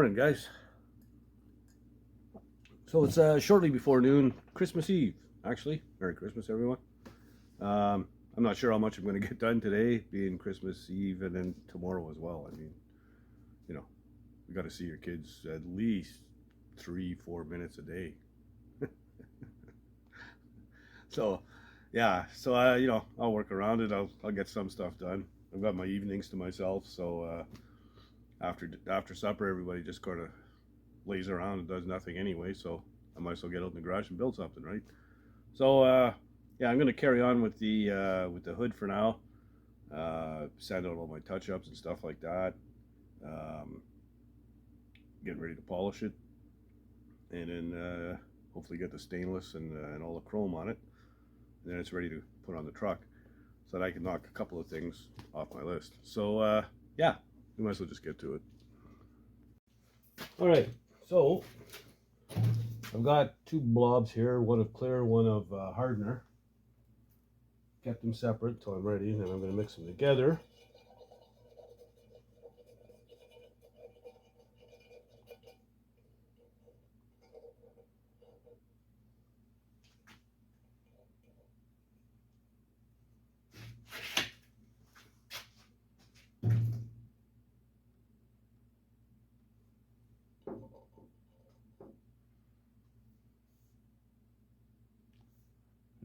Morning, guys. So it's shortly before noon, Christmas Eve, actually. Merry Christmas, everyone. I'm not sure how much I'm going to get done today, being Christmas Eve and then tomorrow as well. I mean, you know, we got to see your kids at least 3-4 minutes a day. So, yeah, I'll work around it. I'll get some stuff done. I've got my evenings to myself, so after supper, everybody just kind of lays around and does nothing anyway. So I might as well get out in the garage and build something, right? So yeah, I'm gonna carry on with the hood for now. Sand out all my touch ups and stuff like that. Um, Getting ready to polish it, and then hopefully get the stainless and all the chrome on it. And then it's ready to put on the truck, so that I can knock a couple of things off my list. So yeah, we might as well just get to it. All right, so I've got two blobs here, one of clear, one of hardener. Kept them separate until I'm ready, and then I'm going to mix them together.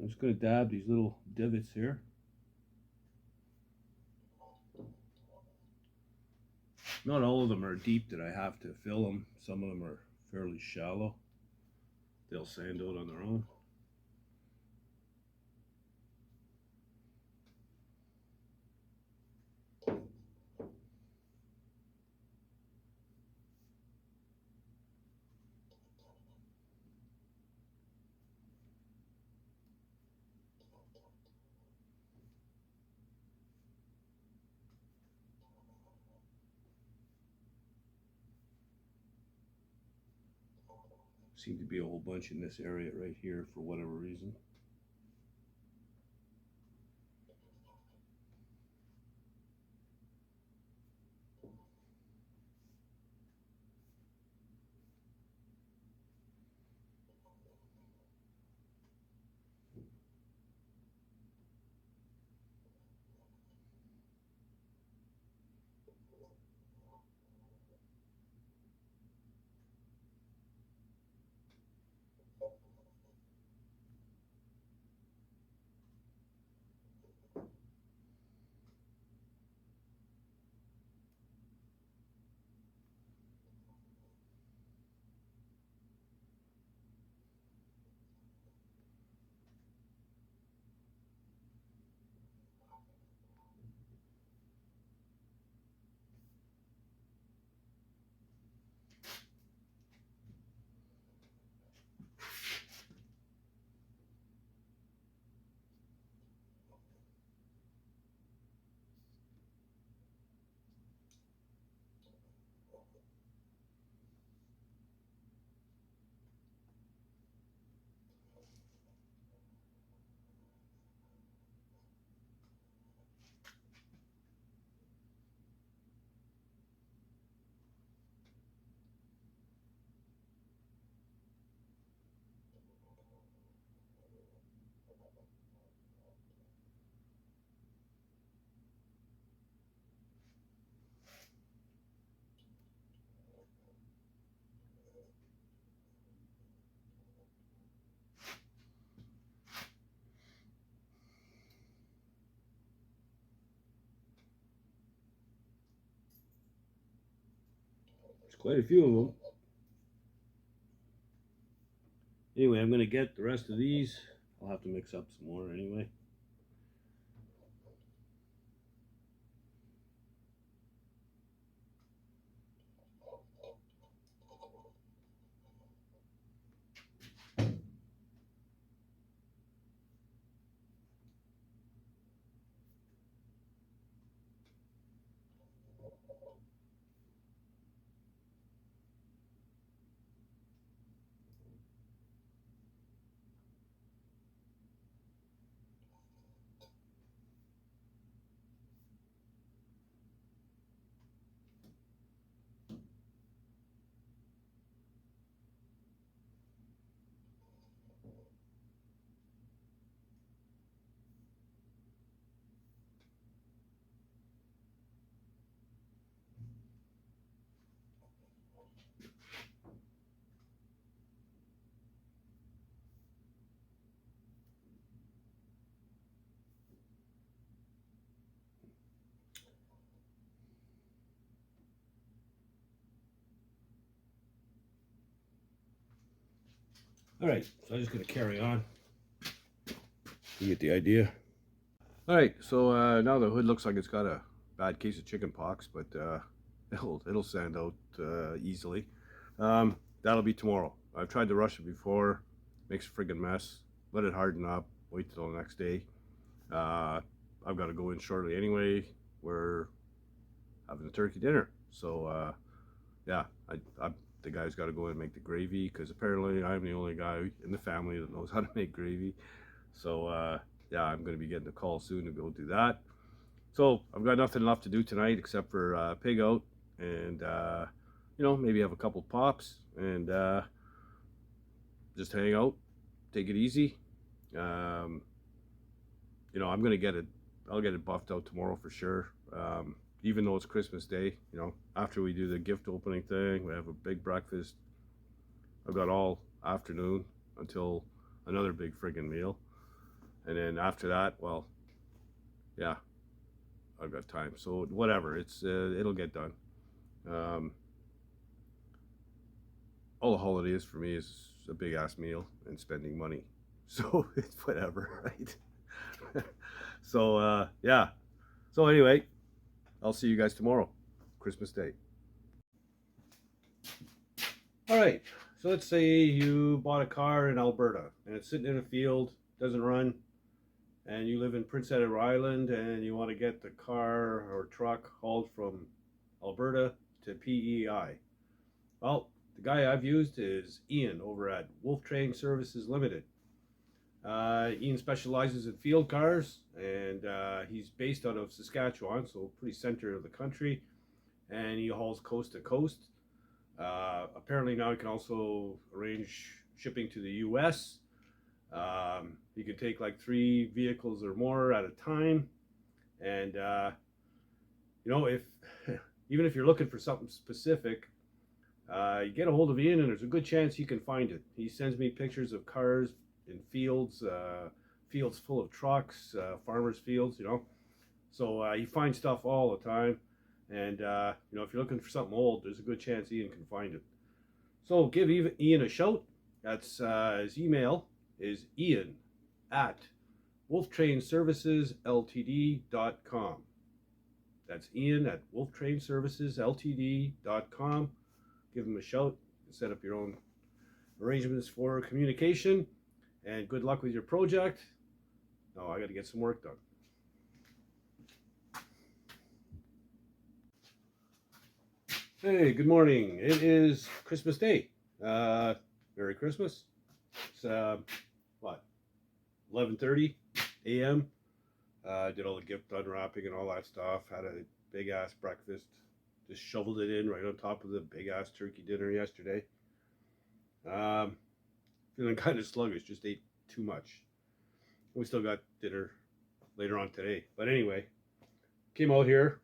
I'm just going to dab these little divots here. Not all of them are deep that I have to fill them. Some of them are fairly shallow. They'll sand out on their own. Seem to be a whole bunch in this area right here for whatever reason. There's quite a few of them. Anyway, I'm going to get the rest of these. I'll have to mix up some more anyway. All right, so I'm just going to carry on. You get the idea. All right, so now the hood looks like it's got a bad case of chicken pox, but it'll sand out easily. That'll be tomorrow. I've tried to rush it before, makes a friggin' mess. Let it harden up. Wait till the next day. I've got to go in shortly anyway. We're having a turkey dinner, so yeah, the guy's got to go in and make the gravy because apparently I'm the only guy in the family that knows how to make gravy. So yeah, I'm going to be getting a call soon to go do that. So I've got nothing left to do tonight except for pig out and you know, maybe have a couple pops and just hang out, take it easy. You know, I'm gonna get it. I'll get it buffed out tomorrow for sure. Even though it's Christmas Day, you know, after we do the gift opening thing, we have a big breakfast. I've got all afternoon until another big friggin' meal, and then after that, well, yeah, I've got time. So whatever, it'll get done. Um, all the holiday is for me is a big ass meal and spending money. So it's whatever, right? So yeah. So anyway, I'll see you guys tomorrow, Christmas Day. All right. So let's say you bought a car in Alberta and it's sitting in a field, doesn't run, and you live in Prince Edward Island and you want to get the car or truck hauled from Alberta to PEI. Well, the guy I've used is Ian over at Wolf Train Services Limited. Ian specializes in field cars, and he's based out of Saskatchewan, so pretty center of the country, and he hauls coast to coast. Apparently now he can also arrange shipping to the U.S. He can take like 3 vehicles or more at a time, and you know, if even if you're looking for something specific, you get a hold of Ian, and there's a good chance you can find it. He sends me pictures of cars in fields, fields full of trucks, farmers' fields, you know. So you find stuff all the time, and you know, if you're looking for something old, there's a good chance Ian can find it. So give Ian a shout. That's his email is Ian at wolftrainservicesltd.com. That's Ian at wolftrainservicesltd.com. Give him a shout and set up your own arrangements for communication. And good luck with your project. Oh, I got to get some work done. Hey, good morning. It is Christmas Day. Merry Christmas. It's what, 11:30 a.m. Did all the gift unwrapping and all that stuff. Had a big ass breakfast. Just shoveled it in right on top of the big ass turkey dinner yesterday. Feeling kind of sluggish, just ate too much. We still got dinner later on today. But anyway, came out here,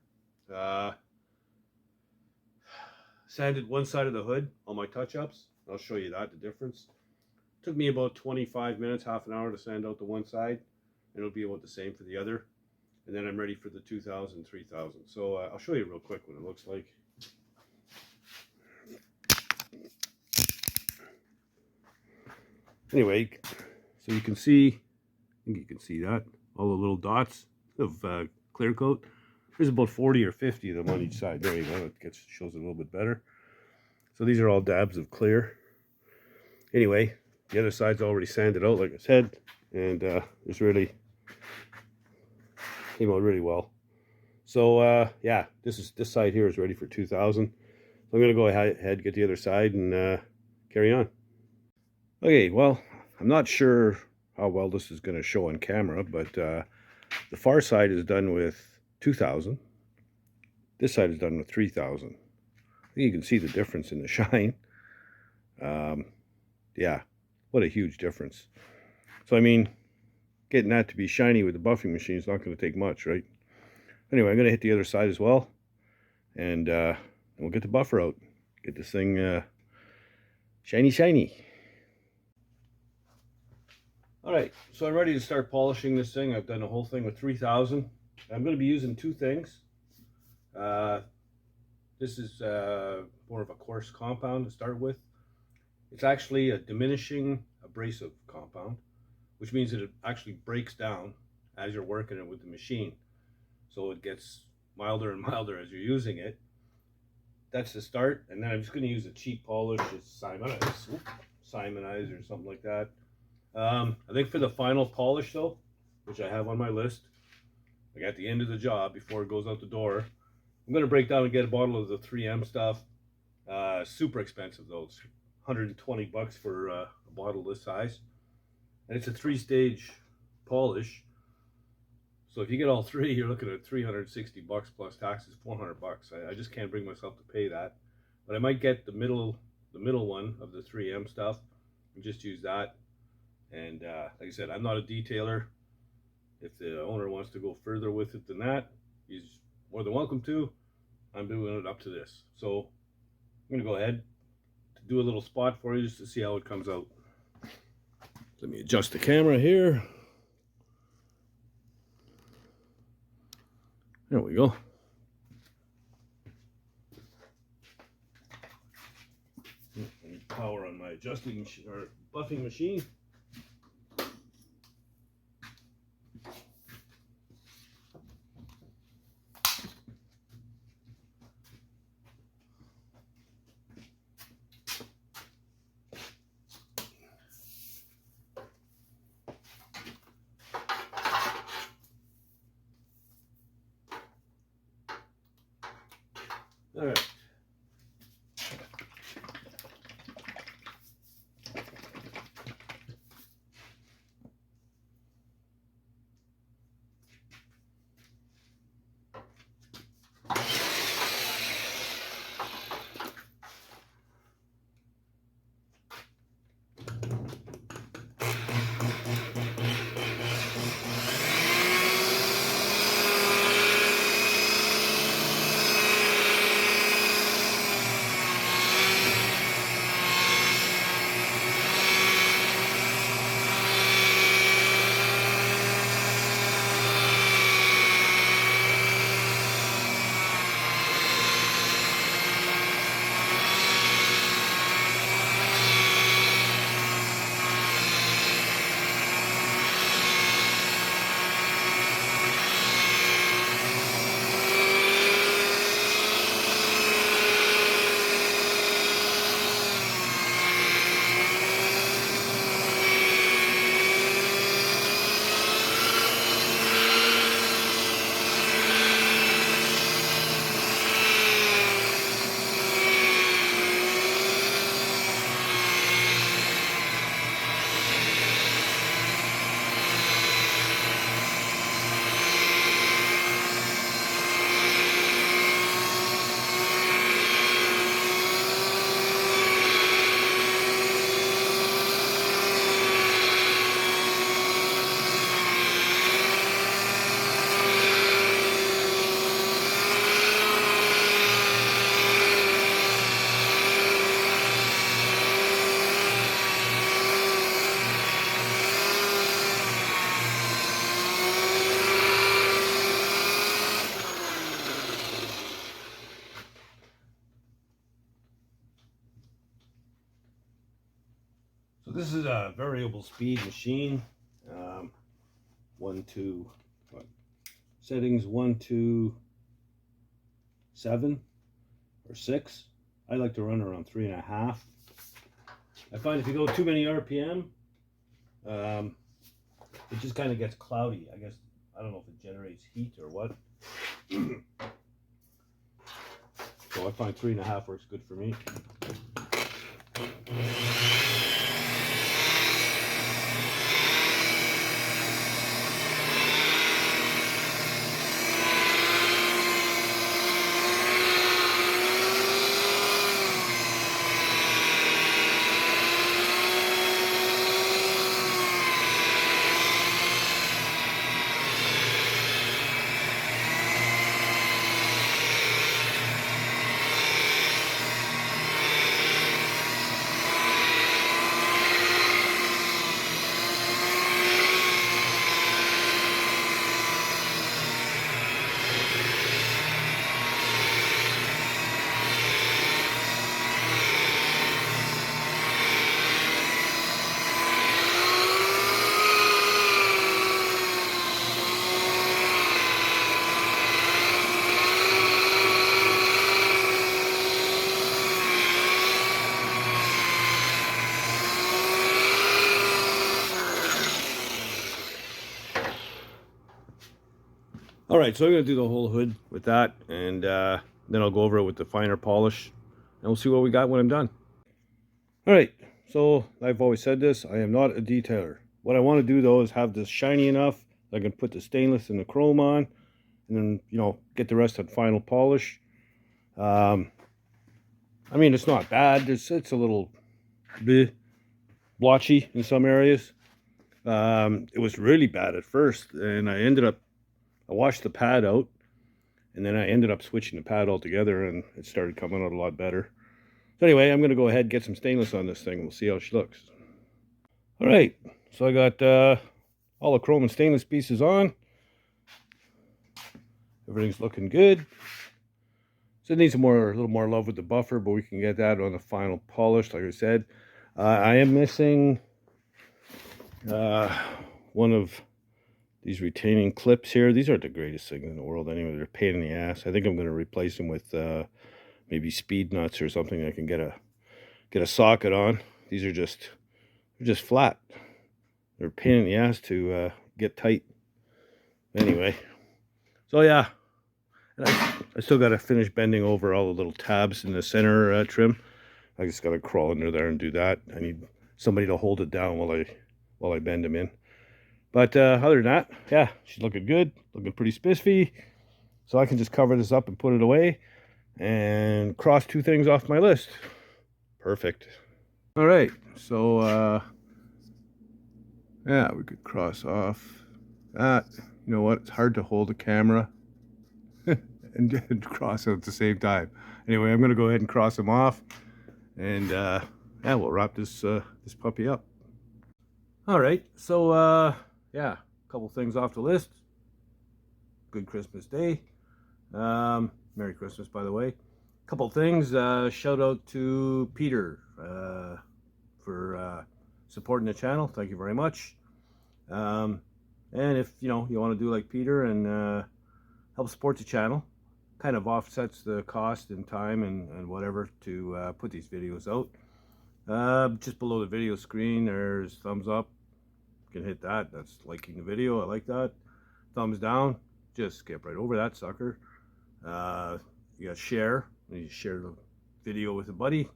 sanded one side of the hood on my touch-ups. I'll show you that, the difference. Took me about 25 minutes, half an hour to sand out the one side. And it'll be about the same for the other. And then I'm ready for the 2000, 3000. So I'll show you real quick what it looks like. Anyway, so you can see, I think you can see that, all the little dots of clear coat. There's about 40 or 50 of them on each side. There you go, it shows it a little bit better. So these are all dabs of clear. Anyway, the other side's already sanded out, like I said, and it's really, came out really well. So yeah, this side here is ready for 2000. So I'm gonna go ahead, get the other side, and carry on. Okay, well, I'm not sure how well this is going to show on camera, but the far side is done with 2000. This side is done with 3000. I think you can see the difference in the shine. Yeah, what a huge difference. So, I mean, getting that to be shiny with the buffing machine is not going to take much, right? Anyway, I'm going to hit the other side as well, and we'll get the buffer out. Get this thing shiny, shiny. All right, so I'm ready to start polishing this thing. I've done the whole thing with 3000. I'm going to be using 2 things. This is more of a coarse compound to start with. It's actually a diminishing abrasive compound, which means that it actually breaks down as you're working it with the machine. So it gets milder and milder as you're using it. That's the start, and then I'm just going to use a cheap polish, it's Simonize or something like that. I think for the final polish though, which I have on my list, like at the end of the job before it goes out the door, I'm going to break down and get a bottle of the 3M stuff. Super expensive though. It's 120 bucks for a bottle this size, and it's a 3-stage polish. So if you get all three, you're looking at 360 bucks plus taxes, 400 bucks. I just can't bring myself to pay that. But I might get the middle one of the 3M stuff and just use that. And like I said, I'm not a detailer. If the owner wants to go further with it than that, he's more than welcome to. I'm doing it up to this. So I'm gonna go ahead to do a little spot for you just to see how it comes out. Let me adjust the camera here. There we go. I need power on my adjusting or buffing machine. All right. So this is a variable speed machine. Settings 1 to 7 or 6. I like to run around 3.5. I find if you go too many RPM, it just kind of gets cloudy. I guess, I don't know if it generates heat or what. So I find 3.5 works good for me. All right, so I'm gonna do the whole hood with that, and then I'll go over it with the finer polish, and we'll see what we got when I'm done. All right, so I've always said this, I am not a detailer. What I want to do though is have this shiny enough that I can put the stainless and the chrome on, and then, you know, get the rest on final polish. I mean, it's not bad. It's a little bit blotchy in some areas. It was really bad at first, and I washed the pad out, and then I ended up switching the pad altogether, and it started coming out a lot better. So anyway, I'm going to go ahead and get some stainless on this thing, and we'll see how she looks. All right, so I got all the chrome and stainless pieces on. Everything's looking good. So it needs a little more love with the buffer, but we can get that on the final polish, like I said. I am missing one of these retaining clips here. These aren't the greatest things in the world anyway. They're a pain in the ass. I think I'm going to replace them with maybe speed nuts or something I can get a socket on. These are they're just flat. They're a pain in the ass to get tight. Anyway, so yeah, and I still got to finish bending over all the little tabs in the center trim. I just got to crawl under there and do that. I need somebody to hold it down while I bend them in. But other than that, yeah, she's looking good, looking pretty spiffy. So I can just cover this up and put it away and cross two things off my list. Perfect. All right, so yeah, we could cross off that. You know what? It's hard to hold a camera and cross it at the same time. Anyway, I'm gonna go ahead and cross them off, and yeah, we'll wrap this puppy up. All right, so yeah, a couple things off the list. Good Christmas Day. Merry Christmas, by the way. A couple things. Shout out to Peter for supporting the channel. Thank you very much. And if you want to do like Peter and help support the channel, kind of offsets the cost and time and whatever to put these videos out. Just below the video screen, there's thumbs up. You can hit that. That's liking the video. I like that. Thumbs down. Just skip right over that sucker. You got share. You share the video with a buddy.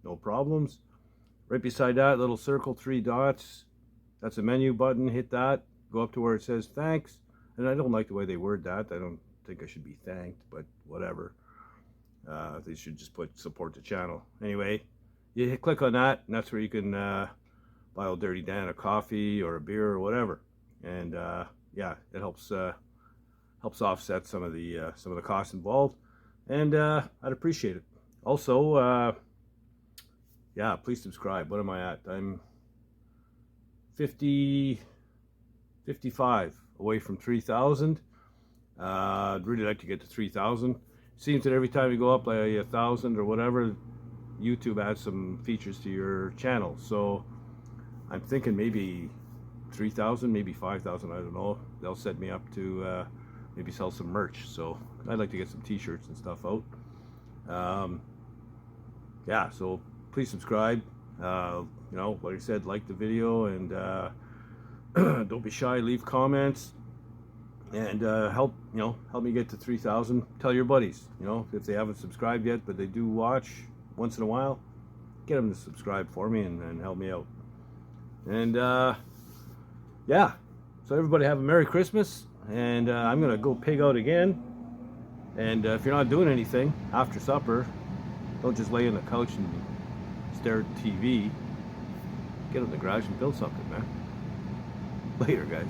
No problems. Right beside that, little circle, 3 dots. That's a menu button. Hit that. Go up to where it says thanks. And I don't like the way they word that. I don't think I should be thanked, but whatever. They should just put support the channel. Anyway, you click on that, and that's where you can buy old Dirty Dan a coffee or a beer or whatever. And yeah, it helps offset some of the costs involved, and I'd appreciate it. Also, yeah, please subscribe. What am I at? I'm 55 away from 3,000. I'd really like to get to 3,000. Seems that every time you go up like 1,000 or whatever, YouTube adds some features to your channel. So I'm thinking maybe 3,000, maybe 5,000. I don't know. They'll set me up to maybe sell some merch. So I'd like to get some t-shirts and stuff out. Yeah, so please subscribe. Like I said, like the video, and don't be shy. Leave comments, and help me get to 3,000. Tell your buddies. If they haven't subscribed yet, but they do watch once in a while, get them to subscribe for me and help me out. And yeah, so everybody have a Merry Christmas, and I'm gonna go pig out again. And if you're not doing anything after supper, don't just lay on the couch and stare at TV. Get in the garage and build something, man. Later, guys.